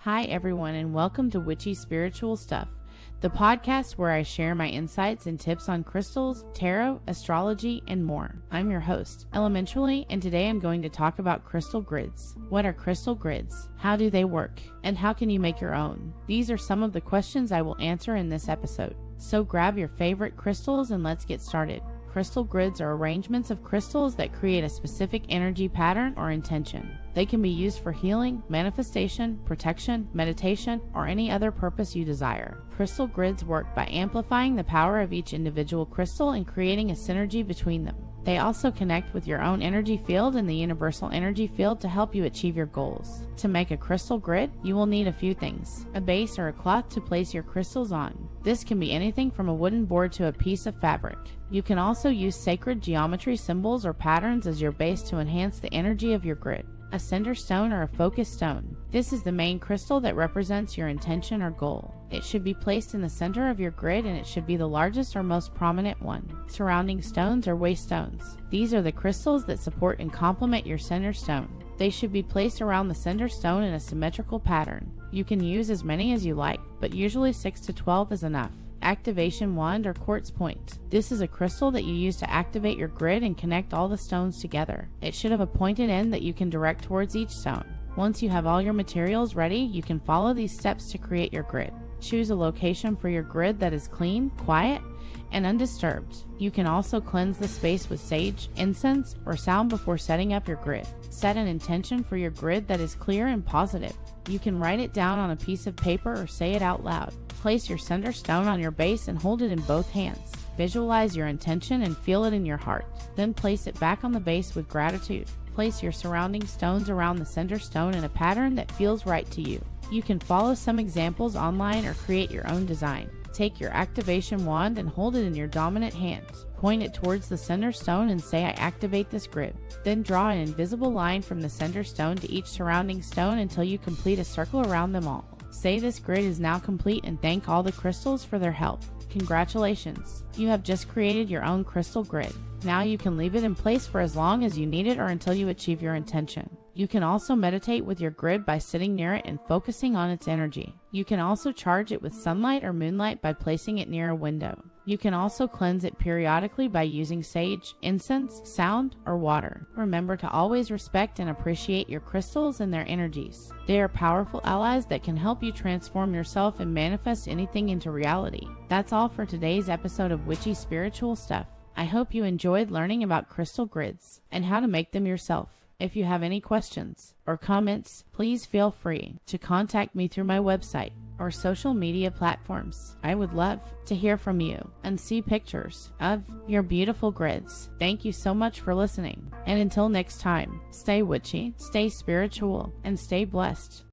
Hi everyone and welcome to Witchy Spiritual Stuff, the podcast where I share my insights and tips on crystals, tarot, astrology, and more. I'm your host, Elementally, and today I'm going to talk about crystal grids. What are crystal grids? How do they work? And how can you make your own? These are some of the questions I will answer in this episode. So grab your favorite crystals and let's get started. Crystal grids are arrangements of crystals that create a specific energy pattern or intention. They can be used for healing, manifestation, protection, meditation, or any other purpose you desire. Crystal grids work by amplifying the power of each individual crystal and creating a synergy between them. They also connect with your own energy field and the universal energy field to help you achieve your goals. To make a crystal grid, you will need a few things: a base or a cloth to place your crystals on. This can be anything from a wooden board to a piece of fabric. You can also use sacred geometry symbols or patterns as your base to enhance the energy of your grid. A center stone or a focus stone. This is the main crystal that represents your intention or goal. It should be placed in the center of your grid and it should be the largest or most prominent one. Surrounding stones or waystones. These are the crystals that support and complement your center stone. They should be placed around the center stone in a symmetrical pattern. You can use as many as you like, but usually 6 to 12 is enough. Activation wand or quartz point. This is a crystal that you use to activate your grid and connect all the stones together. It should have a pointed end that you can direct towards each stone. Once you have all your materials ready, you can follow these steps to create your grid. Choose a location for your grid that is clean, quiet, and undisturbed. You can also cleanse the space with sage, incense, or sound before setting up your grid. Set an intention for your grid that is clear and positive. You can write it down on a piece of paper or say it out loud. Place your center stone on your base and hold it in both hands. Visualize your intention and feel it in your heart. Then place it back on the base with gratitude. Place your surrounding stones around the center stone in a pattern that feels right to you. You can follow some examples online or create your own design. Take your activation wand and hold it in your dominant hand. Point it towards the center stone and say, "I activate this grid." Then draw an invisible line from the center stone to each surrounding stone until you complete a circle around them all. Say this grid is now complete and thank all the crystals for their help. Congratulations! You have just created your own crystal grid. Now you can leave it in place for as long as you need it or until you achieve your intention. You can also meditate with your grid by sitting near it and focusing on its energy. You can also charge it with sunlight or moonlight by placing it near a window. You can also cleanse it periodically by using sage, incense, sound, or water. Remember to always respect and appreciate your crystals and their energies. They are powerful allies that can help you transform yourself and manifest anything into reality. That's all for today's episode of Witchy Spiritual Stuff. I hope you enjoyed learning about crystal grids and how to make them yourself. If you have any questions or comments, please feel free to contact me through my website or social media platforms. I would love to hear from you and see pictures of your beautiful grids. Thank you so much for listening. And until next time, stay witchy, stay spiritual, and stay blessed.